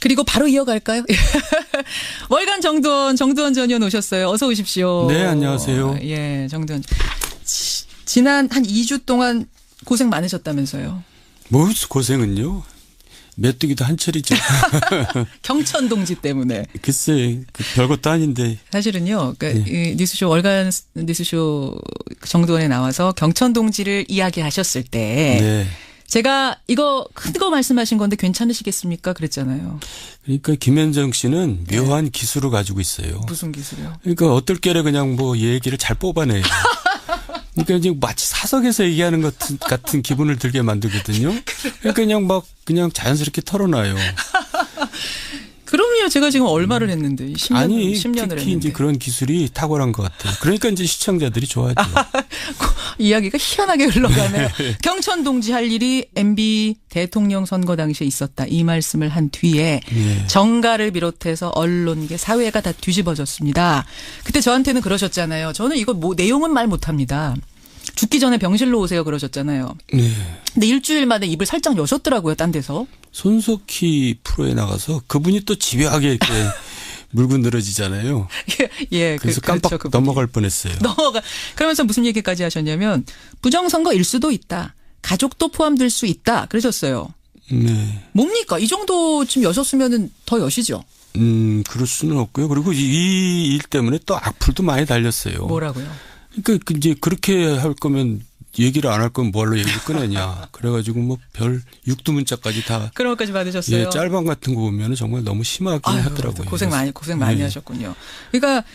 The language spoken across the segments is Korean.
그리고 바로 이어갈까요? 월간 정두원 전 의원 오셨어요. 어서 오십시오. 네, 안녕하세요. 예, 정두원. 지난 한 2주 동안 고생 많으셨다면서요. 뭐 고생은요. 메뚜기도 한철이죠. 경천 동지 때문에. 글쎄, 별것도 아닌데. 사실은요. 그러니까 이 뉴스쇼 월간 뉴스쇼 정두원에 나와서 경천 동지를 이야기하셨을 때 네. 제가 이거 큰 거 말씀하신 건데 괜찮으시겠습니까? 그랬잖아요. 그러니까 김현정 씨는 묘한 기술을 가지고 있어요. 무슨 기술이요? 그러니까 어떨 게래 그냥 뭐 얘기를 잘 뽑아내요. 그러니까 지금 마치 사석에서 얘기하는 것 같은 기분을 들게 만들거든요. 그러니까 그냥 자연스럽게 털어놔요. 그럼요. 제가 지금 얼마를 했는데 10년을 아니, 10년을 특히 했는데. 이제 그런 기술이 탁월한 것 같아요. 그러니까 이제 시청자들이 좋아하죠. 이야기가 희한하게 흘러가네요. 경천 동지 할 일이 MB 대통령 선거 당시에 있었다. 이 말씀을 한 뒤에 네. 정가를 비롯해서 언론계 사회가 다 뒤집어졌습니다. 그때 저한테는 그러셨잖아요. 저는 이거 뭐 내용은 말 못합니다. 죽기 전에 병실로 오세요 그러셨잖아요. 네. 근데 일주일 만에 입을 살짝 여셨더라고요. 딴 데서. 손석희 프로에 나가서 그분이 또 집요하게 이렇게 물고 늘어지잖아요. 예, 그래서 깜빡 그렇죠, 넘어갈 뻔했어요. 그러면서 무슨 얘기까지 하셨냐면 부정선거일 수도 있다. 가족도 포함될 수 있다. 그러셨어요. 네. 뭡니까? 이 정도쯤 여셨으면은 더 여시죠. 그럴 수는 없고요. 그리고 이 일 때문에 또 악플도 많이 달렸어요. 뭐라고요? 그러니까 이제 그렇게 할 거면 얘기를 안 할 거면 뭘로 얘기를 꺼내냐. 그래가지고 뭐 별 육두문자까지 다. 그런 것까지 받으셨어요. 예, 짤방 같은 거 보면 정말 너무 심하긴 하더라고요. 고생 많이 네. 하셨군요. 그러니까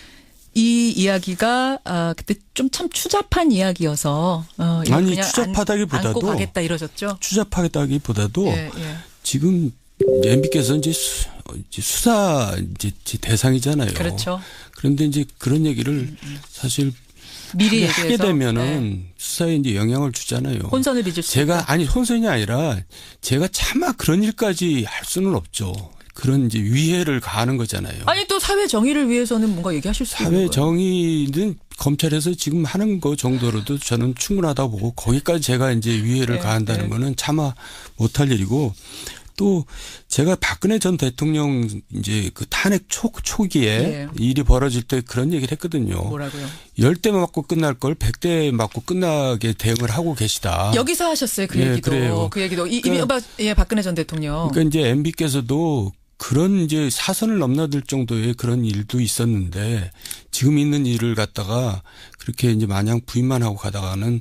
이 이야기가 그때 좀 참 추잡한 이야기여서 아니 그냥 추잡하다기보다도 안고 가겠다 이러셨죠. 추잡하다기보다도 예, 예. 지금 MB께서 이제 수사 이제 대상이잖아요. 그렇죠. 그런데 이제 그런 얘기를 사실 미리 하게 얘기해서 되면은 수사에 이제 영향을 주잖아요. 혼선을 빚을 수 있다. 아니 혼선이 아니라 제가 차마 그런 일까지 할 수는 없죠. 그런 이제 위해를 가하는 거잖아요. 아니 또 사회 정의를 위해서는 뭔가 얘기하실 수 있는 사회 거예요. 정의는 검찰에서 지금 하는 거 정도로도 저는 충분하다고 보고 거기까지 제가 이제 위해를 가한다는 거는 차마 못할 일이고 또 제가 박근혜 전 대통령 이제 그 탄핵 초기에 일이 벌어질 때 그런 얘기를 했거든요. 뭐라고요? 10대 맞고 끝날 걸 100대 맞고 끝나게 대응을 하고 계시다. 여기서 하셨어요. 그 예, 얘기도. 그래요. 그 얘기도. 그러니까, 박근혜 전 대통령. 그러니까 이제 MB께서도 그런 이제 사선을 넘나들 정도의 그런 일도 있었는데 지금 있는 일을 갖다가 그렇게 이제 마냥 부인만 하고 가다가는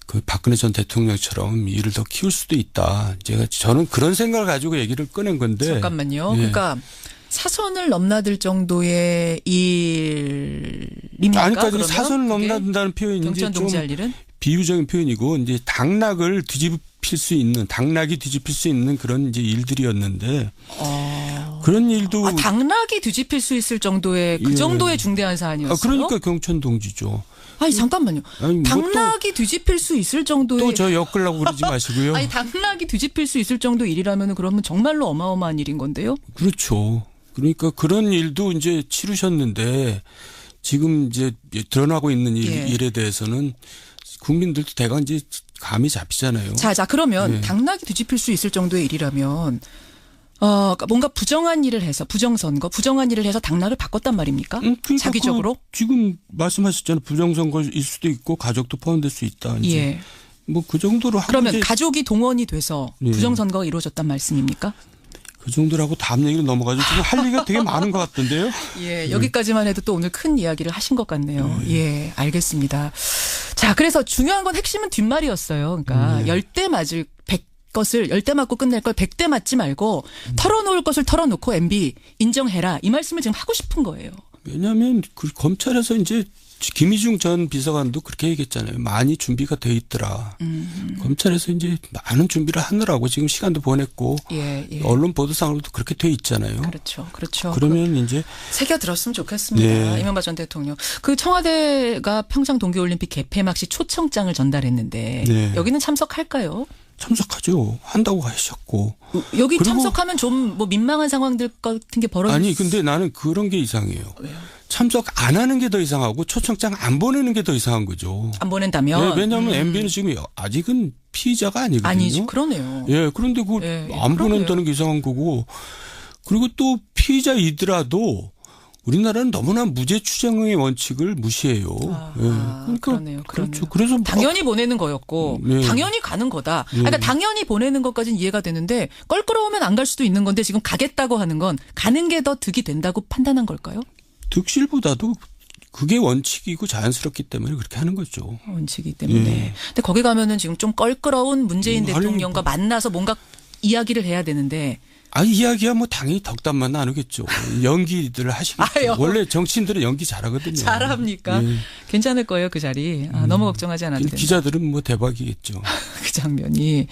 그 박근혜 전 대통령처럼 일을 더 키울 수도 있다. 저는 그런 생각을 가지고 얘기를 꺼낸 건데. 잠깐만요. 예. 그러니까 사선을 넘나들 정도의 일입니까? 아니까지 사선을 넘나든다는 표현이 경천 이제 동지 좀 할 일은? 비유적인 표현이고 이제 당락이 뒤집힐 수 있는 그런 이제 일들이었는데 그런 일도 당락이 뒤집힐 수 있을 정도의 그 예. 정도의 중대한 사안이었어요. 그러니까 경천 동지죠. 아니 잠깐만요. 아니, 뭐 당락이 뒤집힐 수 있을 정도의 또 저 엮으려고 그러지 마시고요. 아니 당락이 뒤집힐 수 있을 정도 일이라면 그러면 정말로 어마어마한 일인 건데요. 그렇죠. 그러니까 그런 일도 이제 치르셨는데 지금 이제 드러나고 있는 일에 대해서는 국민들도 대강 이제 감이 잡히잖아요. 자 그러면 네. 당락이 뒤집힐 수 있을 정도의 일이라면 뭔가 부정한 일을 해서 부정한 일을 해서 당락을 바꿨단 말입니까? 그러니까 자기적으로? 지금 말씀하셨잖아요. 부정선거일 수도 있고 가족도 포함될 수 있다. 이제 예. 뭐 그 정도로 하고 그러면 이제 가족이 동원이 돼서 예. 부정선거가 이루어졌단 말씀입니까? 그 정도라고 다음 얘기로 넘어가죠. 지금 할 얘기가 되게 많은 것 같던데요. 예, 여기까지만 해도 또 오늘 큰 이야기를 하신 것 같네요. 예, 알겠습니다. 자, 그래서 중요한 건 핵심은 뒷말이었어요. 그러니까 10대 맞을 10대 맞고 끝낼 걸 100대 맞지 말고 털어놓을 것을 털어놓고 MB 인정해라. 이 말씀을 지금 하고 싶은 거예요. 왜냐하면 그 검찰에서 이제 김희중 전 비서관도 그렇게 얘기했잖아요. 많이 준비가 돼 있더라. 검찰에서 이제 많은 준비를 하느라고 지금 시간도 보냈고 예. 언론 보도상으로도 그렇게 돼 있잖아요. 그렇죠. 그러면 이제 새겨 들었으면 좋겠습니다. 네. 이명박 전 대통령. 그 청와대가 평창 동계올림픽 개폐막 시 초청장을 전달했는데 네. 여기는 참석할까요? 참석하죠. 한다고 하셨고. 여기 그리고 참석하면 좀 뭐 민망한 상황들 같은 게 벌어질 아니 근데 나는 그런 게 이상해요. 왜요? 참석 안 하는 게 더 이상하고 초청장 안 보내는 게 더 이상한 거죠. 안 보낸다면? 네, 왜냐하면 MB는 지금 아직은 피의자가 아니거든요. 아니죠. 그러네요. 예, 그런데 그걸 예, 안 그러네요. 보낸다는 게 이상한 거고 그리고 또 피의자이더라도 우리나라는 너무나 무죄 추정의 원칙을 무시해요. 그러니까 그러네요. 그렇죠. 그래서 당연히 보내는 거였고 네. 당연히 가는 거다. 그러니까 당연히 보내는 것까지는 이해가 되는데 껄끄러우면 안 갈 수도 있는 건데 지금 가겠다고 하는 건 가는 게 더 득이 된다고 판단한 걸까요? 득실보다도 그게 원칙이고 자연스럽기 때문에 그렇게 하는 거죠. 원칙이기 때문에. 근데 거기 가면은 지금 좀 껄끄러운 문재인 대통령과 뭐. 만나서 뭔가 이야기를 해야 되는데. 이야기야 뭐 당연히 덕담만 나누겠죠. 연기들 하시겠죠. 원래 정치인들은 연기 잘하거든요. 잘합니까? 괜찮을 거예요, 그 자리. 너무 걱정하지 않아도 된다. 기자들은 뭐 대박이겠죠. 그 장면이.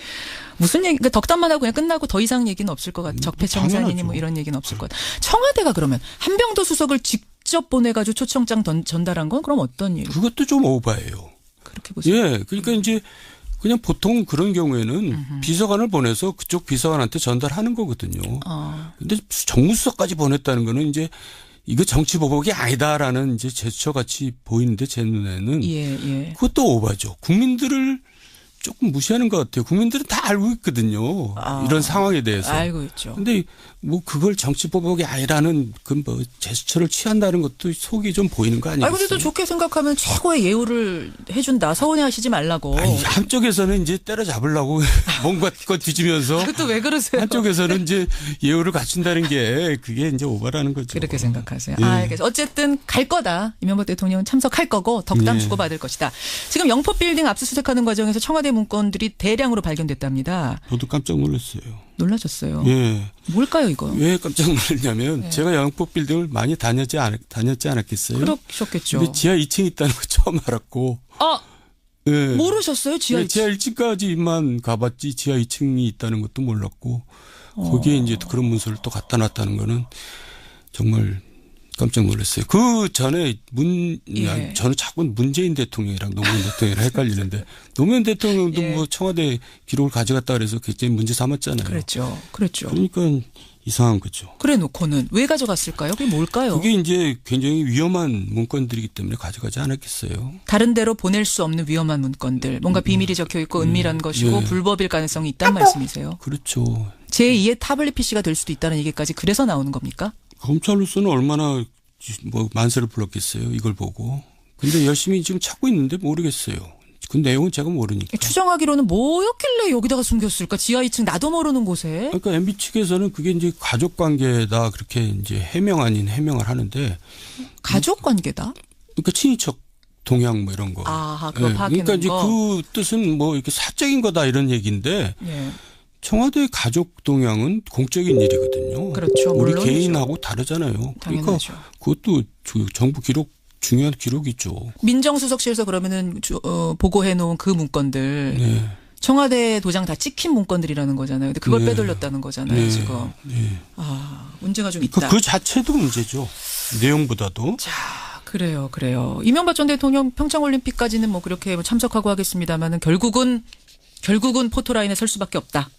무슨 얘기, 그러니까 덕담만 하고 그냥 끝나고 더 이상 얘기는 없을 것 같아요. 적폐청산이니 뭐 이런 얘기는 없을 것 같아요. 청와대가 그러면 한병도 수석을 직접 보내가지고 초청장 전달한 건 그럼 어떤 일? 그것도 좀 오바예요. 그렇게 보세요. 예. 그러니까 이제 그냥 보통 그런 경우에는 비서관을 보내서 그쪽 비서관한테 전달하는 거거든요. 근데 정무수석까지 보냈다는 거는 이제 이거 정치 보복이 아니다라는 이제 제스처 같이 보이는데 제 눈에는 그것도 오바죠. 국민들을 조금 무시하는 것 같아요. 국민들은 다 알고 있거든요. 이런 상황에 대해서. 알고 있죠. 근데 뭐 그걸 정치 보복이 아니라는 그 뭐 제스처를 취한다는 것도 속이 좀 보이는 거 아니겠어요? 근데 또 좋게 생각하면 최고의 예우를 해준다. 서운해하시지 말라고. 한쪽에서는 이제 때려잡으려고 뭔가 그거 뒤지면서 그것도 왜 그러세요? 한쪽에서는 이제 예우를 갖춘다는 게 그게 이제 오바라는 거죠. 그렇게 생각하세요. 알겠어요. 어쨌든 갈 거다. 이명박 대통령은 참석할 거고 덕담 주고받을 것이다. 지금 영포빌딩 압수수색하는 과정에서 청와대 문건들이 대량으로 발견됐답니다. 저도 깜짝 놀랐어요. 놀라셨어요. 예. 뭘까요, 이거? 왜 깜짝 놀랐냐면 제가 영포빌딩을 많이 다녔지 않았겠어요? 그렇겠죠. 근데 지하 2층이 있다는 거 처음 알았고. 예. 모르셨어요? 지하 2층? 지하 1층까지만 가봤지 지하 2층이 있다는 것도 몰랐고 거기에 이제 그런 문서를 또 갖다 놨다는 거는 정말 깜짝 놀랐어요. 그 전에 저는 자꾸 문재인 대통령이랑 노무현 대통령이랑 헷갈리는데 노무현 대통령도 뭐 청와대 기록을 가져갔다 그래서 굉장히 문제 삼았잖아요. 그렇죠. 그러니까 이상한 거죠. 그래 놓고는 왜 가져갔을까요? 그게 뭘까요? 그게 이제 굉장히 위험한 문건들이기 때문에 가져가지 않았겠어요. 다른 데로 보낼 수 없는 위험한 문건들. 뭔가 비밀이 적혀 있고 은밀한 것이고 불법일 가능성이 있다는 말씀이세요. 그렇죠. 제2의 타블릿 PC가 될 수도 있다는 얘기까지 그래서 나오는 겁니까? 검찰로서는 얼마나 뭐 만세를 불렀겠어요. 이걸 보고. 근데 열심히 지금 찾고 있는데 모르겠어요. 그 내용은 제가 모르니까. 추정하기로는 뭐였길래 여기다가 숨겼을까? 지하 2층 나도 모르는 곳에. 그러니까 MB 측에서는 그게 이제 가족 관계다 그렇게 이제 해명 아닌 해명을 하는데. 가족 관계다? 그러니까 친인척 동향 뭐 이런 거. 그거 파악해놓은 그러니까 이제 거. 그 뜻은 뭐 이렇게 사적인 거다 이런 얘기인데. 청와대 가족 동향은 공적인 일이거든요. 그렇죠. 우리 물론이죠. 개인하고 다르잖아요. 당연하죠. 그러니까 그것도 정부 기록 중요한 기록이죠. 민정수석실에서 그러면은 보고해 놓은 그 문건들 청와대 도장 다 찍힌 문건들이라는 거잖아요. 근데 그걸 빼돌렸다는 거잖아요. 지금. 문제가 좀 있다. 그 자체도 문제죠. 내용보다도. 자, 그래요. 이명박 전 대통령 평창올림픽까지는 뭐 그렇게 참석하고 하겠습니다만은 결국은 포토라인에 설 수밖에 없다.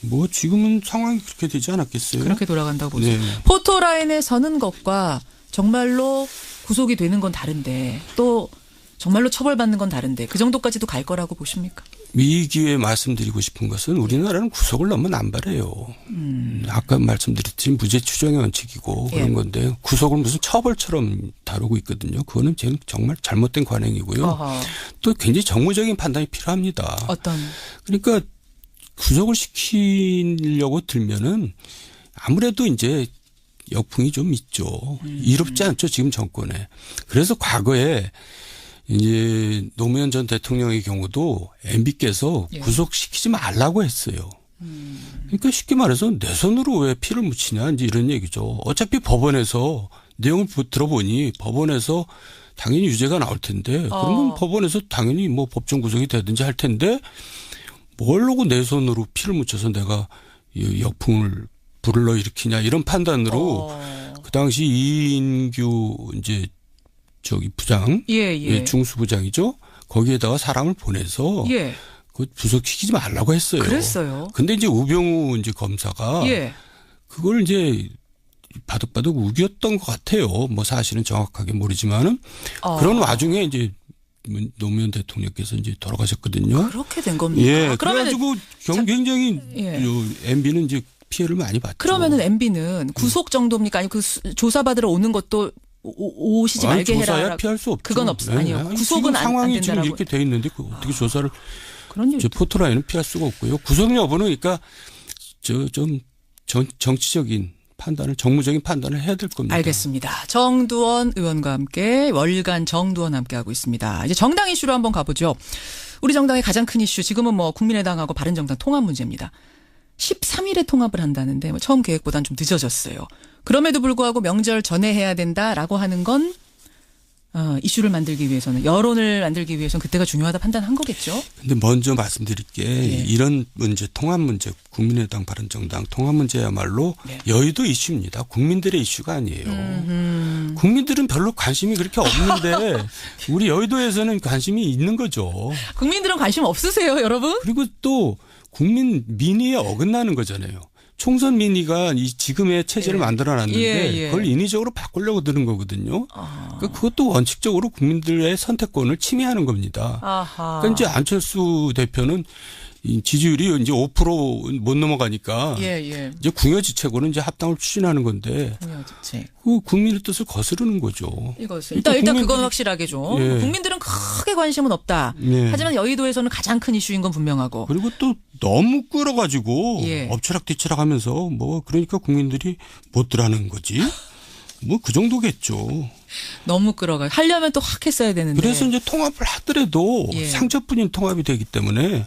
뭐 지금은 상황이 그렇게 되지 않았겠어요? 그렇게 돌아간다고 보세요. 포토라인에 서는 것과 정말로 구속이 되는 건 다른데 또 정말로 처벌받는 건 다른데 그 정도까지도 갈 거라고 보십니까? 이 기회에 말씀드리고 싶은 것은 우리나라는 구속을 너무 남발해요. 아까 말씀드렸듯이 무죄 추정의 원칙이고 그런 건데 구속을 무슨 처벌처럼 다루고 있거든요. 그거는 정말 잘못된 관행이고요. 또 굉장히 정무적인 판단이 필요합니다. 그러니까 구속을 시키려고 들면은 아무래도 이제 역풍이 좀 있죠. 이롭지 않죠, 지금 정권에. 그래서 과거에 이제 노무현 전 대통령의 경우도 MB께서 구속시키지 말라고 했어요. 그러니까 쉽게 말해서 내 손으로 왜 피를 묻히냐 이제 이런 얘기죠. 어차피 법원에서 내용을 들어보니 법원에서 당연히 유죄가 나올 텐데 그러면 법원에서 당연히 뭐 법정 구속이 되든지 할 텐데 뭘로고 내 손으로 피를 묻혀서 내가 이 역풍을 불러일으키냐 이런 판단으로 그 당시 이인규 이제 부장, 중수부장이죠. 거기에다가 사람을 보내서 그 구속시키지 말라고 했어요. 그랬어요. 근데 이제 우병우 이제 검사가 그걸 이제 바득바득 우겼던 것 같아요. 뭐 사실은 정확하게 모르지만은 그런 와중에 이제 노무현 대통령께서 이제 돌아가셨거든요. 그렇게 된 겁니까? 그래가지고 굉장히 MB는 이제 피해를 많이 봤죠. 그러면은 MB는 구속 정도입니까? 아니 그 조사받으러 오는 것도 오시지 말게 해라. 조사야 피할 수 없죠. 그건 없어. 아니요. 아니, 구속은 안 상황이 된다라고. 지금 이렇게 돼 있는데 어떻게 조사를 그런 일. 포토라인은 피할 수가 없고요. 구속 여부는 그러니까 좀 정치적인 판단을 정무적인 판단을 해야 될 겁니다. 알겠습니다. 정두원 의원과 함께 월간 정두원 함께 하고 있습니다. 이제 정당 이슈로 한번 가보죠. 우리 정당의 가장 큰 이슈 지금은 뭐 국민의당하고 바른정당 통합 문제입니다. 13일에 통합을 한다는데 뭐 처음 계획보다는 좀 늦어졌어요. 그럼에도 불구하고 명절 전에 해야 된다라고 하는 건 이슈를 만들기 위해서는 여론을 만들기 위해서는 그때가 중요하다 판단한 거겠죠. 근데 먼저 말씀드릴 게 이런 문제 통합 문제 국민의당 바른정당 통합 문제야말로 여의도 이슈입니다. 국민들의 이슈가 아니에요. 국민들은 별로 관심이 그렇게 없는데 우리 여의도에서는 관심이 있는 거죠. 국민들은 관심 없으세요, 여러분? 그리고 또 국민 민의에 어긋나는 거잖아요. 총선 민의가 이 지금의 체제를 만들어놨는데 그걸 인위적으로 바꾸려고 드는 거거든요. 그러니까 그것도 원칙적으로 국민들의 선택권을 침해하는 겁니다. 그러니까 이제 안철수 대표는 이 지지율이 이제 5% 못 넘어가니까 이제 궁여지책으로 이제 합당을 추진하는 건데 그 국민의 뜻을 거스르는 거죠. 이것을 일단 그건 확실하게 좀 국민들은 크게 관심은 없다. 하지만 여의도에서는 가장 큰 이슈인 건 분명하고. 그리고 또 너무 끌어가지고 엎치락뒤치락하면서 뭐 그러니까 국민들이 못 들어하는 거지. 뭐 그 정도겠죠. 너무 끌어가. 하려면 또 확 했어야 되는데. 그래서 이제 통합을 하더라도 상처뿐인 통합이 되기 때문에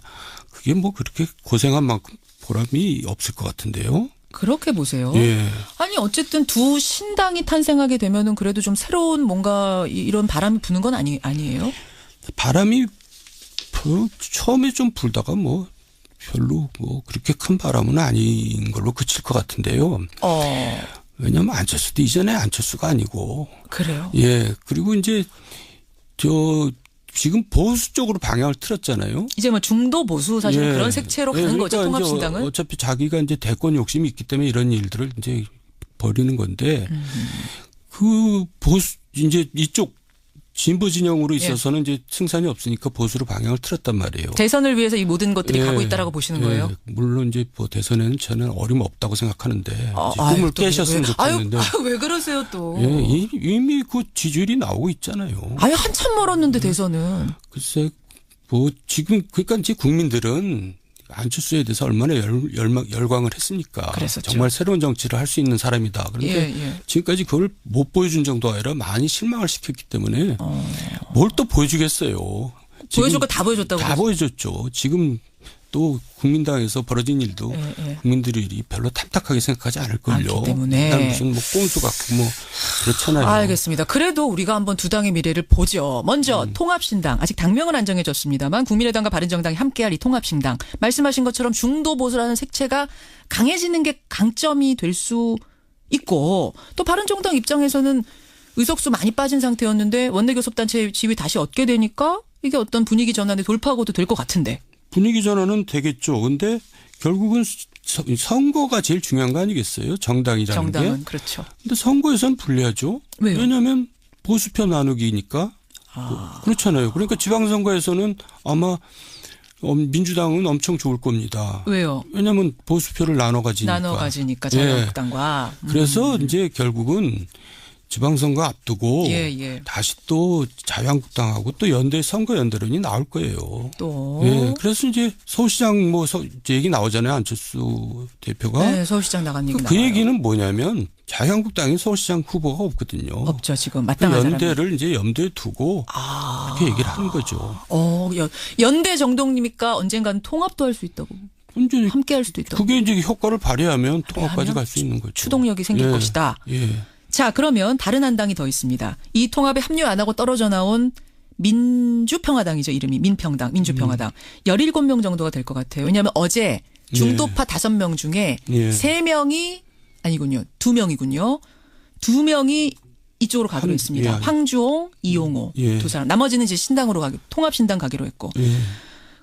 그게 뭐 그렇게 고생한 만큼 보람이 없을 것 같은데요. 그렇게 보세요. 예. 아니 어쨌든 두 신당이 탄생하게 되면은 그래도 좀 새로운 뭔가 이런 바람이 부는 건 아니에요? 바람이 처음에 좀 불다가 뭐 별로 뭐 그렇게 큰 바람은 아닌 걸로 그칠 것 같은데요. 왜냐하면 안철수도 이전에 안철수가 아니고. 그래요? 예. 그리고 이제 지금 보수 쪽으로 방향을 틀었잖아요. 이제 뭐 중도 보수 사실 그런 색채로 가는 그러니까 거죠. 통합신당은. 어차피 자기가 이제 대권 욕심이 있기 때문에 이런 일들을 이제 벌이는 건데 그 보수 이제 이쪽 진보 진영으로 있어서는 이제 승산이 없으니까 보수로 방향을 틀었단 말이에요. 대선을 위해서 이 모든 것들이 가고 있다라고 보시는 거예요? 물론 이제 뭐 대선에는 저는 어림없다고 생각하는데 꿈을 깨셨으면 좋겠는데. 왜 그러세요 또? 이미 그 지지율이 나오고 있잖아요. 한참 멀었는데 대선은. 글쎄 뭐 지금 그러니까 이제 국민들은 안철수에 대해서 얼마나 열광을 했습니까? 그랬었죠. 정말 새로운 정치를 할 수 있는 사람이다. 그런데 지금까지 그걸 못 보여준 정도가 아니라 많이 실망을 시켰기 때문에 뭘 또 보여주겠어요. 보여줄 거 다 보여줬다고. 다 보여줬죠. 지금 또 국민당에서 벌어진 일도 국민들이 별로 탐탁하게 생각하지 않을걸요. 않기 때문에. 무슨 뭐 꼼수 같고 뭐 그렇잖아요. 알겠습니다. 그래도 우리가 한번 두 당의 미래를 보죠. 먼저 통합신당. 아직 당명은 안 정해졌습니다만 국민의당과 바른정당이 함께할 이 통합신당. 말씀하신 것처럼 중도 보수라는 색채가 강해지는 게 강점이 될 수 있고 또 바른정당 입장에서는 의석수 많이 빠진 상태였는데 원내교섭단체 지위 다시 얻게 되니까 이게 어떤 분위기 전환의 돌파구도 될 것 같은데. 분위기 전환은 되겠죠. 근데 결국은 선거가 제일 중요한 거 아니겠어요? 정당이라는 게. 정당은 그렇죠. 근데 선거에서는 불리하죠. 왜요? 왜냐하면 보수표 나누기니까. 그렇잖아요. 그러니까 지방선거에서는 아마 민주당은 엄청 좋을 겁니다. 왜요? 왜냐하면 보수표를 나눠 가지니까. 자유한국당과. 그래서 이제 결국은 지방선거 앞두고 다시 또 자유한국당하고 또 선거 연대론이 나올 거예요. 또. 그래서 이제 서울시장 이제 얘기 나오잖아요. 안철수 대표가. 네, 서울시장 나간 얘기 그 얘기는 뭐냐면 자유한국당이 서울시장 후보가 없거든요. 없죠. 지금 마땅한 사람이. 연대를 이제 염두에 두고 그렇게 얘기를 하는 거죠. 연대 정도입니까? 언젠가는 통합도 할 수 있다고. 함께 할 수도 있다고. 그게 이제 효과를 발휘하면 통합까지 갈 수 있는 거죠. 추동력이 생길 것이다. 자, 그러면 다른 한 당이 더 있습니다. 이 통합에 합류 안 하고 떨어져 나온 민주평화당이죠. 이름이 민평당, 민주평화당. 17명 정도가 될 것 같아요. 왜냐하면 어제 중도파 5명 중에 3명이 아니군요. 2명이군요. 2명이 이쪽으로 가기로 했습니다. 황주홍, 이용호 두 사람. 나머지는 이제 신당으로 통합신당 가기로 했고.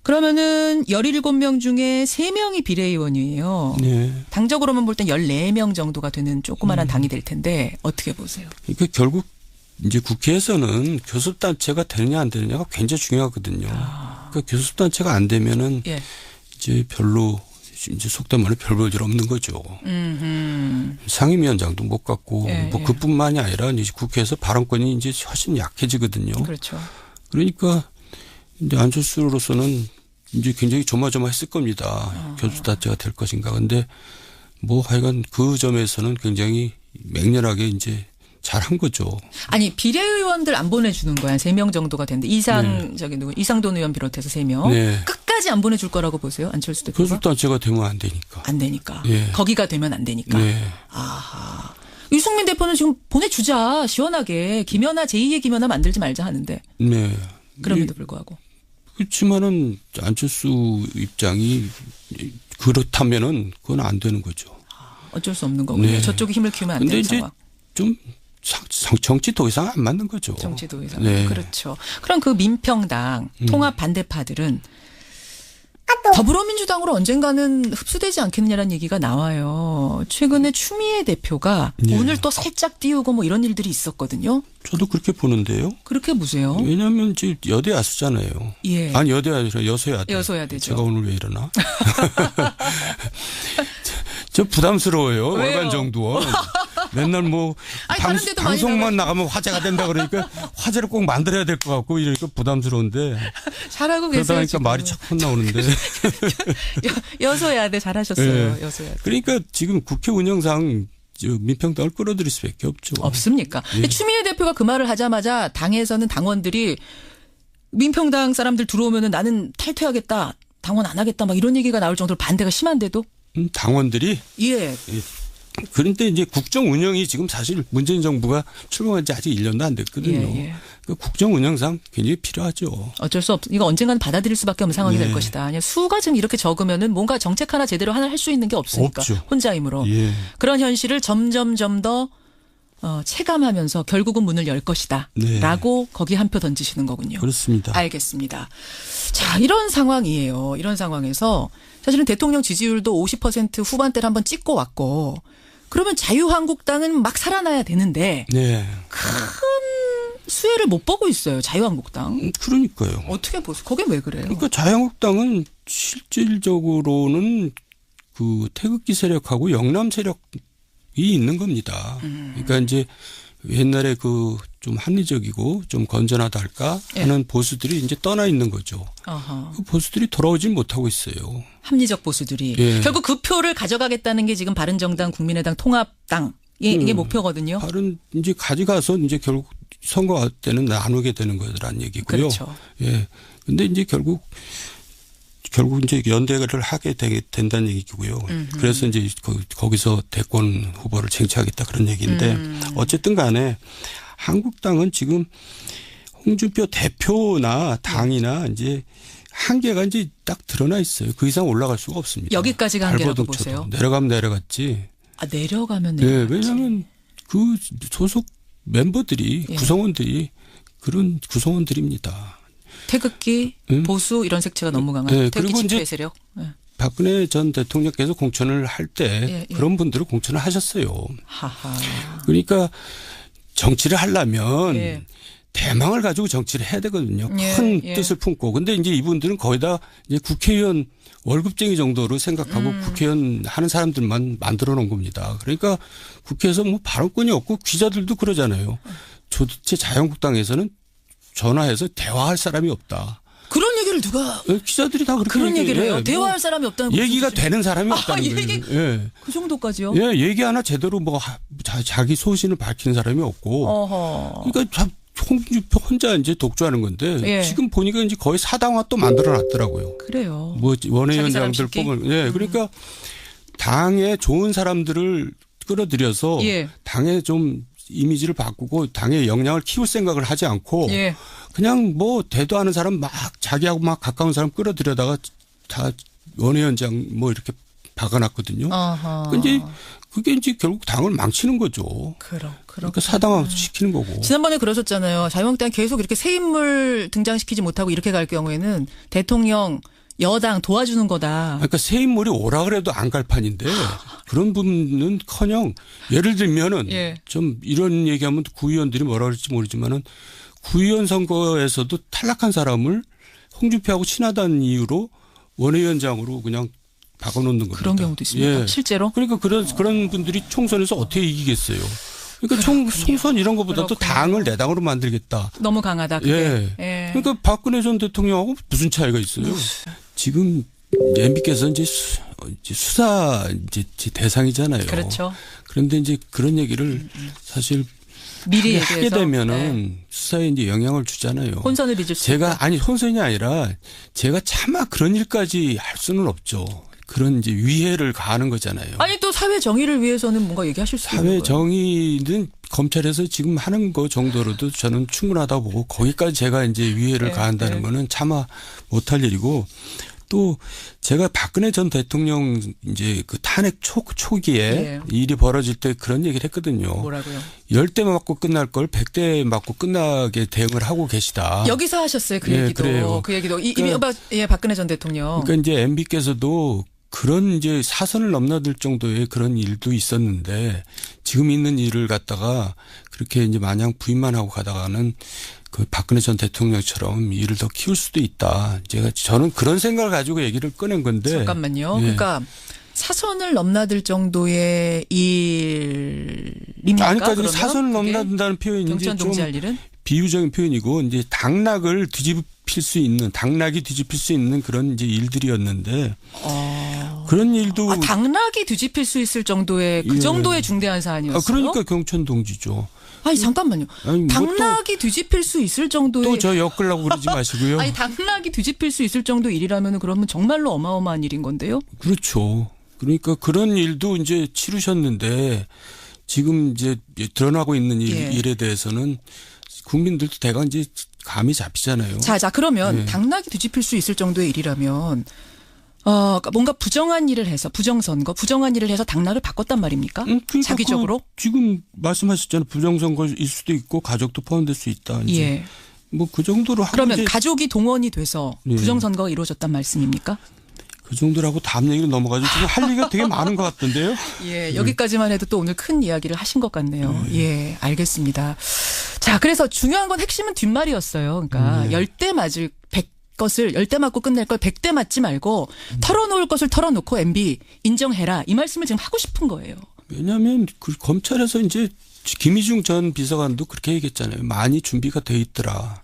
그러면은 17명 중에 3명이 비례의원이에요. 당적으로만 볼 땐 14명 정도가 되는 조그마한 당이 될 텐데 어떻게 보세요? 그러니까 결국 이제 국회에서는 교섭단체가 되느냐 안 되느냐가 굉장히 중요하거든요. 그러니까 교섭단체가 안 되면은 이제 별로 이제 속된 말로 별 볼 일 없는 거죠. 상임위원장도 못 갖고 예, 뭐 예. 그뿐만이 아니라 이제 국회에서 발언권이 이제 훨씬 약해지거든요. 그렇죠. 그러니까 이제 안철수로서는 이제 굉장히 조마조마했을 겁니다. 교수단체가 될 것인가. 근데 뭐 하여간 그 점에서는 굉장히 맹렬하게 이제 잘한 거죠. 아니 비례의원들 안 보내주는 거야. 3명 정도가 됐는데 이상돈 의원 비롯해서 3명. 네. 끝까지 안 보내줄 거라고 보세요. 안철수 대표가. 교수단체가 되면 안 되니까. 안 되니까. 예. 거기가 되면 안 되니까. 네. 아하. 유승민 대표는 지금 보내주자. 시원하게. 김연아 제2의 김연아 만들지 말자 하는데. 네. 그럼에도 불구하고. 그렇지만은 안철수 입장이 그렇다면은 그건 안 되는 거죠. 어쩔 수 없는 거군요. 네. 저쪽이 힘을 키우면 안 근데 되는 이제 상황. 좀 정치 더 이상 안 맞는 거죠. 정치도 이상. 네. 그렇죠. 그럼 그 민평당 통합 반대파들은 더불어민주당으로 언젠가는 흡수되지 않겠느냐라는 얘기가 나와요. 최근에 추미애 대표가 네. 오늘 또 살짝 띄우고 뭐 이런 일들이 있었거든요. 저도 그렇게 보는데요. 그렇게 보세요. 왜냐하면 지금 여대 야수잖아요. 예. 아니 여대 아니라 여소야대. 여소야대죠. 제가 오늘 왜 이러나? 저 부담스러워요. 왜요? 월간 정도원. 맨날 뭐 아니, 다른 데도 많이 방송만 나가면 화제가 된다 그러니까 화제를 꼭 만들어야 될 것 같고 이러니까 부담스러운데 잘하고 그러다 계세요. 보니까 지금. 말이 척 혼나오는데. 여소야대 잘하셨어요. 네. 여소야대. 그러니까 지금 국회 운영상 민평당을 끌어들일 수밖에 없죠. 없습니까? 예. 추미애 대표가 그 말을 하자마자 당에서는 당원들이 민평당 사람들 들어오면은 나는 탈퇴하겠다. 당원 안 하겠다. 막 이런 얘기가 나올 정도로 반대가 심한데도. 당원들이 예. 그런데 이제 국정 운영이 지금 사실 문재인 정부가 출범한 지 아직 1년도 안 됐거든요. 예, 예. 그 국정 운영상 굉장히 필요하죠. 어쩔 수 없. 이거 언젠가는 받아들일 수밖에 없는 상황이 네. 될 것이다. 아니, 수가 지금 이렇게 적으면은 뭔가 정책 하나 제대로 하나 할 수 있는 게 없으니까. 없죠. 혼자 힘으로. 예. 그런 현실을 점점점 더 체감하면서 결국은 문을 열 것이다. 네. 라고 거기 한 표 던지시는 거군요. 그렇습니다. 알겠습니다. 자, 이런 상황이에요. 이런 상황에서 사실은 대통령 지지율도 50% 후반대를 한번 찍고 왔고 그러면 자유한국당은 막 살아나야 되는데 네. 큰 수혜를 못 보고 있어요. 자유한국당. 그러니까요. 어떻게 보세요? 거긴 왜 그래요? 그러니까 자유한국당은 실질적으로는 그 태극기 세력하고 영남 세력이 있는 겁니다. 그러니까 이제 옛날에 그 좀 합리적이고 좀 건전하다 할까 하는 보수들이 이제 떠나 있는 거죠. 어허. 그 보수들이 돌아오질 못하고 있어요. 합리적 보수들이. 예. 결국 그 표를 가져가겠다는 게 지금 바른정당, 국민의당, 통합당. 이게 목표거든요. 다른 이제 가져가서 이제 결국 선거 때는 나누게 되는 거라는 얘기고요. 그렇죠. 예. 근데 이제 결국 이제 연대를 하게 된다는 얘기고요. 그래서 이제 거기서 대권 후보를 쟁취하겠다 그런 얘기인데 어쨌든 간에 한국당은 지금 홍준표 대표나 당이나 이제 한계가 이제 딱 드러나 있어요. 그 이상 올라갈 수가 없습니다. 여기까지가 한계라고 발버둥 쳐도. 보세요. 내려가면 내려갔지. 아, 내려가면 네, 내려가지. 왜냐하면 그 소속 멤버들이 예. 구성원들이 그런 구성원들입니다. 태극기, 보수 이런 색채가 너무 강한 네, 태극기 그리고 집회 이제 세력. 네. 박근혜 전 대통령께서 공천을 할 때 예, 예. 그런 분들을 공천을 하셨어요. 하하. 그러니까 정치를 하려면 예. 대망을 가지고 정치를 해야 되거든요. 예, 큰 예. 뜻을 품고. 근데 이제 이분들은 거의 다 이제 국회의원 월급쟁이 정도로 생각하고 국회의원 하는 사람들만 만들어 놓은 겁니다. 그러니까 국회에서 뭐 발언권이 없고 기자들도 그러잖아요. 도대체 자유한국당에서는 전화해서 대화할 사람이 없다. 그런 얘기를 누가 기자들이 다 그렇게 그런 얘기를 해요. 뭐 대화할 사람이 없다는 거 얘기가 무슨 뜻이에요? 되는 사람이 없다는 거예요. 얘기- 예. 그 정도까지요? 예, 얘기 하나 제대로 뭐 자기 소신을 밝히는 사람이 없고. 어허. 그러니까 홍준표 혼자 이제 독주하는 건데 예. 지금 보니까 이제 거의 사당화 또 만들어 놨더라고요. 그래요. 뭐 자기 사람 원외위원장들 쉽게? 뽑을. 예, 그러니까 당에 좋은 사람들을 끌어들여서 예. 당의 좀 이미지를 바꾸고 당의 역량을 키울 생각을 하지 않고 예. 그냥 뭐 대도 하는 사람 막 자기하고 막 가까운 사람 끌어들여다가 다 원외위원장 뭐 이렇게 박아놨거든요. 어허. 근데 그게 이제 결국 당을 망치는 거죠. 그러니까 사당화 시키는 거고. 지난번에 그러셨잖아요. 자유한국당 계속 이렇게 새 인물 등장시키지 못하고 이렇게 갈 경우에는 대통령 여당 도와주는 거다. 그러니까 새 인물이 오라 그래도 안 갈 판인데 그런 분은커녕 예를 들면은 예. 좀 이런 얘기하면 구의원들이 뭐라 그럴지 모르지만은 구의원 선거에서도 탈락한 사람을 홍준표하고 친하다는 이유로 원외위원장으로 그냥 바꿔놓는 겁니다. 그런 경우도 있습니까? 예. 실제로? 그러니까 그런 분들이 총선에서 어떻게 이기겠어요? 그러니까 총선 이런 것보다도 그렇군요. 당을 내 당으로 만들겠다. 너무 강하다. 그게. 예. 예. 그러니까 박근혜 전 대통령하고 무슨 차이가 있어요? 지금 MB께서 이제 수사 이제 대상이잖아요. 그렇죠. 그런데 이제 그런 얘기를 사실 미리 하게 얘기해서 되면은 수사에 이제 영향을 주잖아요. 혼선을 빚을 수 제가 있다. 아니 혼선이 아니라 제가 차마 그런 일까지 할 수는 없죠. 그런 이제 위해를 가하는 거잖아요. 아니 또 사회 정의를 위해서는 뭔가 얘기하실 수 있는 사회 거예요. 정의는 검찰에서 지금 하는 거 정도로도 저는 충분하다고 보고 거기까지 제가 이제 위해를 네, 가한다는 네. 거는 차마 못할 일이고 또 제가 박근혜 전 대통령 이제 그 탄핵 초기에 예. 일이 벌어질 때 그런 얘기를 했거든요. 뭐라고요? 10대 맞고 끝날 걸 100대 맞고 끝나게 대응을 하고 계시다. 여기서 하셨어요. 그 예, 얘기도. 그래요. 그 얘기도. 그러니까 예, 박근혜 전 대통령. 그러니까 이제 MB께서도 그런 이제 사선을 넘나들 정도의 그런 일도 있었는데 지금 있는 일을 갖다가 그렇게 이제 마냥 부인만 하고 가다가는 그 박근혜 전 대통령처럼 일을 더 키울 수도 있다. 저는 그런 생각을 가지고 얘기를 꺼낸 건데. 잠깐만요. 예. 그러니까 사선을 넘나들 정도의 일입니까? 아니, 그러니까 그러면 사선을 그게? 넘나든다는 표현이 이제 경천 좀 동지할 일은? 비유적인 표현이고 이제 당락을 뒤집힐 수 있는 그런 이제 일들이었는데 그런 일도 당락이 뒤집힐 수 있을 정도의 그 예. 정도의 중대한 사안이었어요. 그러니까 경천 동지죠. 아니 잠깐만요. 아니, 뭐 당락이 뒤집힐 수 있을 정도의 또 저 엮으려고 그러지 마시고요. 아니 당락이 뒤집힐 수 있을 정도 일이라면 그러면 정말로 어마어마한 일인 건데요. 그렇죠. 그러니까 그런 일도 이제 치르셨는데 지금 이제 드러나고 있는 예. 일에 대해서는 국민들도 대강 이제 감이 잡히잖아요. 자 그러면 예. 당락이 뒤집힐 수 있을 정도의 일이라면 뭔가 부정한 일을 해서 부정한 일을 해서 당락을 바꿨단 말입니까? 그러니까 자기적으로? 지금 말씀하셨잖아요. 부정선거일 수도 있고 가족도 포함될 수 있다. 이제 예. 뭐 그 정도로 하고 그러면 이제 가족이 동원이 돼서 예. 부정선거가 이루어졌단 말씀입니까? 그 정도라고 다음 얘기로 넘어가죠. 지금 할 얘기가 되게 많은 것 같던데요. 예, 여기까지만 해도 또 오늘 큰 이야기를 하신 것 같네요. 예, 알겠습니다. 자, 그래서 중요한 건 핵심은 뒷말이었어요. 그러니까 10대 맞을 100것을 10대 맞고 끝낼 걸 100대 맞지 말고 털어놓을 것을 털어놓고 MB 인정해라. 이 말씀을 지금 하고 싶은 거예요. 왜냐하면 그 검찰에서 이제 김희중 전 비서관도 그렇게 얘기했잖아요. 많이 준비가 돼 있더라.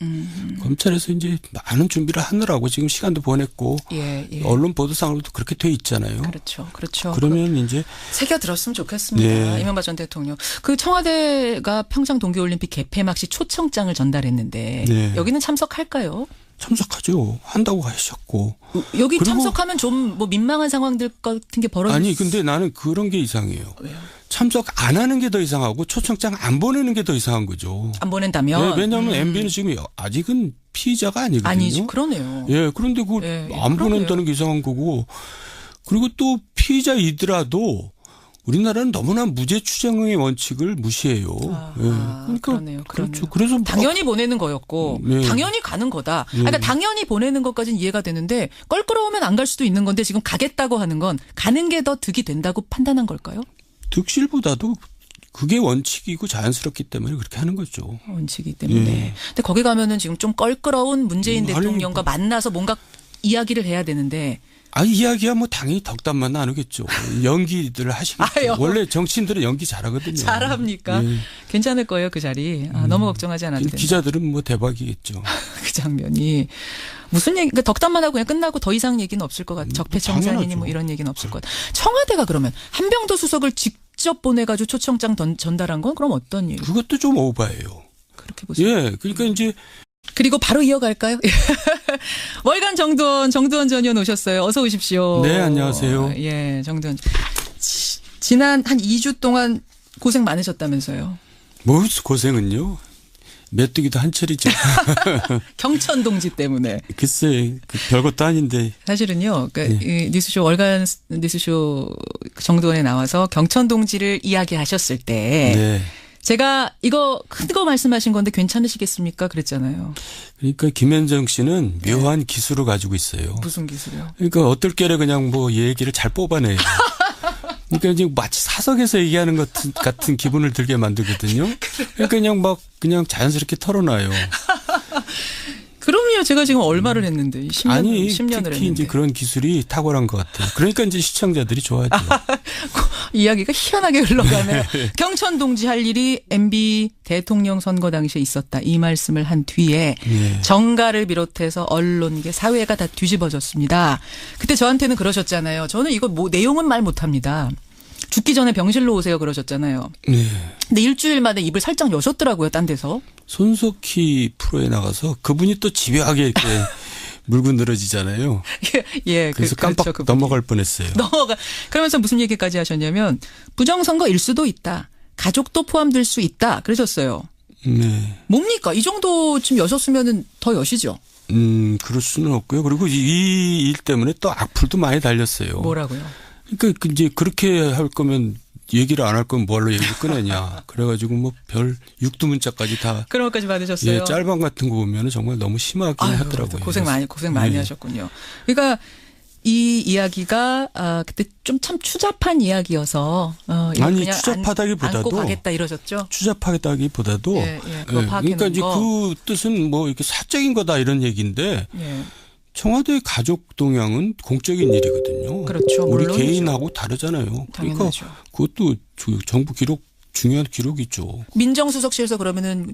검찰에서 이제 많은 준비를 하느라고 지금 시간도 보냈고 예, 예. 언론 보도상으로도 그렇게 돼 있잖아요. 그렇죠. 그렇죠. 그러면 이제 새겨 들었으면 좋겠습니다. 네. 이명박 전 대통령. 그 청와대가 평창 동계올림픽 개폐막 시 초청장을 전달했는데 네. 여기는 참석할까요? 참석하죠. 한다고 하셨고. 여기 그리고 참석하면 좀 뭐 민망한 상황들 같은 게 벌어질 아니 근데 나는 그런 게 이상해요. 왜요? 참석 안 하는 게 더 이상하고 초청장 안 보내는 게 더 이상한 거죠. 안 보낸다면 네, 왜냐하면 MB는 지금 아직은 피의자가 아니거든요. 아니죠. 그러네요. 예, 그런데 그걸 예, 예, 안 그러네요. 보낸다는 게 이상한 거고. 그리고 또 피의자이더라도 우리나라는 너무나 무죄 추정의 원칙을 무시해요. 그러니까 그러네요. 그렇죠. 그러네요. 그래서 당연히 보내는 거였고 네. 당연히 가는 거다. 그러니까 당연히 보내는 것까지는 이해가 되는데 껄끄러우면 안 갈 수도 있는 건데 지금 가겠다고 하는 건 가는 게 더 득이 된다고 판단한 걸까요? 득실보다도 그게 원칙이고 자연스럽기 때문에 그렇게 하는 거죠. 원칙이기 때문에. 근데 거기 가면은 지금 좀 껄끄러운 문재인 아니, 대통령과 만나서 뭔가 이야기를 해야 되는데 이야기야 뭐 당연히 덕담만 나누겠죠. 연기들을 하시겠죠. 원래 정치인들은 연기 잘하거든요. 잘합니까? 예. 괜찮을 거예요, 그 자리. 너무 걱정하지 않아도 된다. 기자들은 뭐 대박이겠죠. 그 장면이. 무슨 얘기, 그러니까 덕담만 하고 그냥 끝나고 더 이상 얘기는 없을 것 같아요. 적폐청산이니 당연하죠. 뭐 이런 얘기는 없을 것 같아요. 청와대가 그러면 한병도 수석을 직접 보내가지고 초청장 전달한 건 그럼 어떤 일? 그것도 좀 오바예요. 그렇게 보세요. 예, 그러니까 이제 그리고 바로 이어갈까요? 월간 정두원 전 의원 오셨어요. 어서 오십시오. 네, 안녕하세요. 예, 정두원. 지난 한 2주 동안 고생 많으셨다면서요. 뭐 고생은요. 메뚜기도 한철이죠. 경천 동지 때문에. 글쎄, 별것도 아닌데. 사실은요, 이 뉴스쇼, 월간 뉴스쇼 정두원에 나와서 경천 동지를 이야기하셨을 때. 네. 제가 이거 큰 거 말씀하신 건데 괜찮으시겠습니까? 그랬잖아요. 그러니까 김현정 씨는 묘한 기술을 가지고 있어요. 무슨 기술이요? 그러니까 어떨 게래 그냥 뭐 얘기를 잘 뽑아내요. 그러니까 지금 마치 사석에서 얘기하는 것 같은 기분을 들게 만들거든요. 그러니까 그냥 자연스럽게 털어놔요. 그럼요. 아니요, 제가 지금 얼마를 했는데 10년, 아니 10년을 특히 했는데. 이제 그런 기술이 탁월한 것 같아요. 그러니까 이제 시청자들이 좋아하죠. 이야기가 희한하게 흘러가네요. 경천 동지 할 일이 MB 대통령 선거 당시에 있었다. 이 말씀을 한 뒤에 예. 정가를 비롯해서 언론계 사회가 다 뒤집어졌습니다. 그때 저한테는 그러셨잖아요. 저는 이거 뭐 내용은 말 못합니다. 죽기 전에 병실로 오세요 그러셨잖아요. 네. 근데 일주일 만에 입을 살짝 여셨더라고요. 딴 데서. 손석희 프로에 나가서 그분이 또 집요하게 이렇게 물고 늘어지잖아요. 예, 그래서 깜빡 그렇죠, 그분이. 넘어갈 뻔했어요. 그러면서 무슨 얘기까지 하셨냐면 부정선거일 수도 있다. 가족도 포함될 수 있다. 그러셨어요. 네. 뭡니까? 이 정도쯤 여셨으면은 더 여시죠. 그럴 수는 없고요. 그리고 이 일 때문에 또 악플도 많이 달렸어요. 뭐라고요? 그러니까 이제 그렇게 할 거면 얘기를 안 할 거면 뭘로 얘기를 꺼내냐. 그래가지고 뭐 별 육두문자까지 다. 그런 것까지 받으셨어요. 예, 짤방 같은 거 보면 정말 너무 심하긴 아유, 하더라고요. 고생 많이 네. 하셨군요. 그러니까 이 이야기가 그때 좀 참 추잡한 이야기여서 이거 아니 그냥 추잡하다기보다도 안고 가겠다 이러셨죠. 추잡하다기보다도 예, 그거 파악해놓은 그러니까 이제 거. 그 뜻은 뭐 이렇게 사적인 거다 이런 얘기인데 예. 청와대 가족 동향은 공적인 일이거든요. 그렇죠. 우리 물론이죠. 개인하고 다르잖아요. 당연하죠. 그러니까 그것도 정부 기록 중요한 기록이죠. 민정수석실에서 그러면은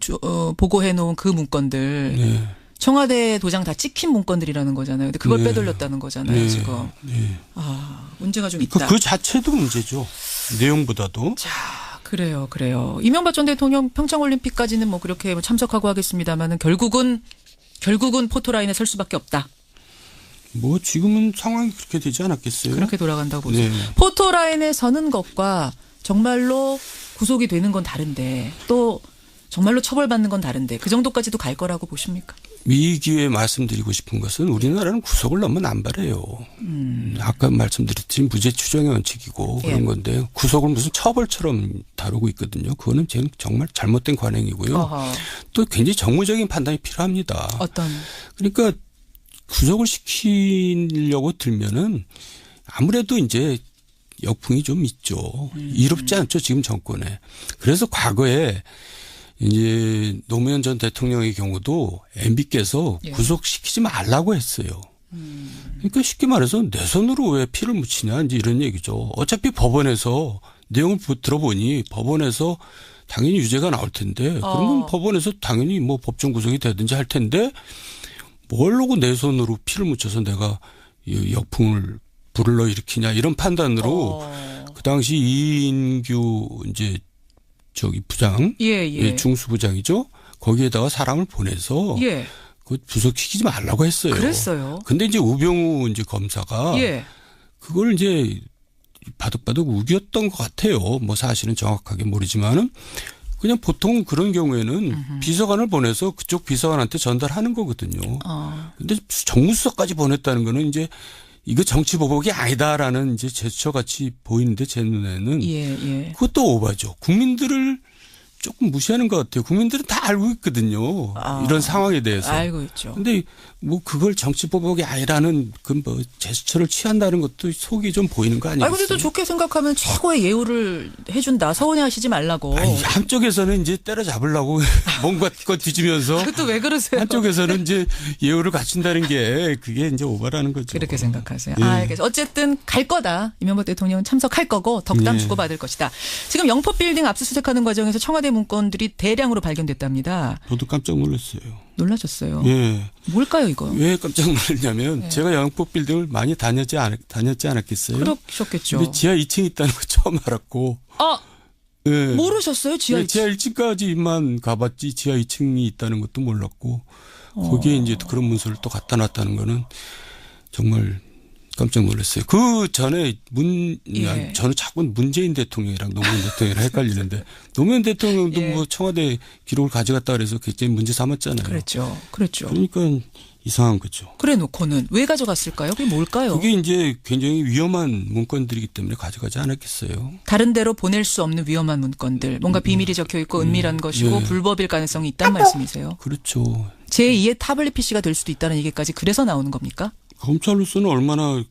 보고해 놓은 그 문건들 네. 청와대 도장 다 찍힌 문건들이라는 거잖아요. 근데 그걸 네. 빼돌렸다는 거잖아요. 네. 지금. 네. 문제가 좀 있다. 그 자체도 문제죠. 내용보다도. 자, 그래요. 이명박 전 대통령 평창올림픽까지는 뭐 그렇게 뭐 참석하고 하겠습니다만은 결국은 포토라인에 설 수밖에 없다. 뭐 지금은 상황이 그렇게 되지 않았겠어요? 그렇게 돌아간다고 보세요. 네. 포토라인에 서는 것과 정말로 구속이 되는 건 다른데 또 정말로 처벌받는 건 다른데 그 정도까지도 갈 거라고 보십니까? 이 기회에 말씀드리고 싶은 것은 우리나라는 구속을 너무 남발해요. 아까 말씀드렸듯이 무죄 추정의 원칙이고 예. 그런 건데 구속을 무슨 처벌처럼 다루고 있거든요. 그거는 정말 잘못된 관행이고요. 어허. 또 굉장히 정무적인 판단이 필요합니다. 어떤 그러니까 구속을 시키려고 들면은 아무래도 이제 역풍이 좀 있죠. 이롭지 않죠. 지금 정권에. 그래서 과거에 이제 노무현 전 대통령의 경우도 MB께서 예. 구속시키지 말라고 했어요. 그러니까 쉽게 말해서 내 손으로 왜 피를 묻히냐 이제 이런 얘기죠. 어차피 법원에서 내용을 들어보니 법원에서 당연히 유죄가 나올 텐데 그러면 법원에서 당연히 뭐 법정 구속이 되든지 할 텐데 뭘로고 내 손으로 피를 묻혀서 내가 이 역풍을 불러 일으키냐 이런 판단으로 그 당시 이인규 이제 저기 부장, 예. 중수부장이죠. 거기에다가 사람을 보내서 예. 그 구속시키지 말라고 했어요. 그랬어요. 근데 이제 우병우 이제 검사가 예. 그걸 이제 바득바득 우겼던 것 같아요. 뭐 사실은 정확하게 모르지만은 그냥 보통 그런 경우에는 비서관을 보내서 그쪽 비서관한테 전달하는 거거든요. 근데 정무수석까지 보냈다는 거는 이제 이거 정치 보복이 아니다라는 이제 제스처같이 보이는데 제 눈에는 예. 그것도 오바죠. 국민들을 조금 무시하는 것 같아요. 국민들은 다 알고 있거든요. 이런 상황에 대해서. 알고 있죠. 근데 뭐 그걸 정치 보복이 아니라는 그 뭐 제스처를 취한다는 것도 속이 좀 보이는 거 아니겠어요? 근데 또 좋게 생각하면 최고의 예우를 해준다. 서운해하시지 말라고. 아니, 한쪽에서는 이제 때려잡으려고 뭔가 거 뒤지면서 그것도 왜 그러세요? 한쪽에서는 이제 예우를 갖춘다는 게 그게 이제 오바라는 거죠. 그렇게 생각하세요. 예. 알겠어. 어쨌든 갈 거다. 이명박 대통령은 참석할 거고 덕담 예. 주고받을 것이다. 지금 영포빌딩 압수수색하는 과정에서 청와대 문건들이 대량으로 발견됐답니다. 저도 깜짝 놀랐어요. 놀라셨어요. 예. 뭘까요 이거? 왜 깜짝 놀랐냐면 네. 제가 영포 빌딩을 많이 다녔지 않았겠어요? 그러셨겠죠. 근데 지하 2층 있다는 거 처음 알았고. 예. 모르셨어요? 지하 네, 지하 1층까지만 가봤지 지하 2층이 있다는 것도 몰랐고 거기에 이제 그런 문서를 또 갖다 놨다는 거는 정말 깜짝 놀랐어요. 그 전에 예. 저는 자꾸 문재인 대통령이랑 노무현 대통령이랑 헷갈리는데 노무현 대통령도 예. 뭐 청와대 기록을 가져갔다 그래서 굉장히 문제 삼았잖아요. 그랬죠. 그러니까 이상한 거죠. 그래 놓고는 왜 가져갔을까요? 그게 뭘까요? 그게 이제 굉장히 위험한 문건들이기 때문에 가져가지 않았겠어요. 다른 데로 보낼 수 없는 위험한 문건들. 뭔가 비밀이 적혀 있고 은밀한 것이고 예. 불법일 가능성이 있다는 말씀이세요. 그렇죠. 제2의 타블릿 PC가 될 수도 있다는 얘기까지 그래서 나오는 겁니까? 검찰로서는 얼마나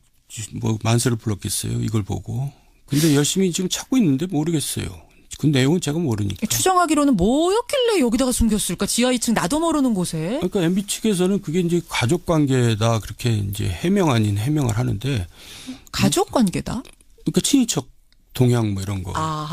뭐 만세를 불렀겠어요. 이걸 보고. 근데 열심히 지금 찾고 있는데 모르겠어요. 그 내용은 제가 모르니까. 추정하기로는 뭐였길래 여기다가 숨겼을까? 지하 2층 나도 모르는 곳에. 그러니까 MB 측에서는 그게 이제 가족 관계다 그렇게 이제 해명 아닌 해명을 하는데. 가족 관계다? 그러니까 친인척 동양 뭐 이런 거. 아,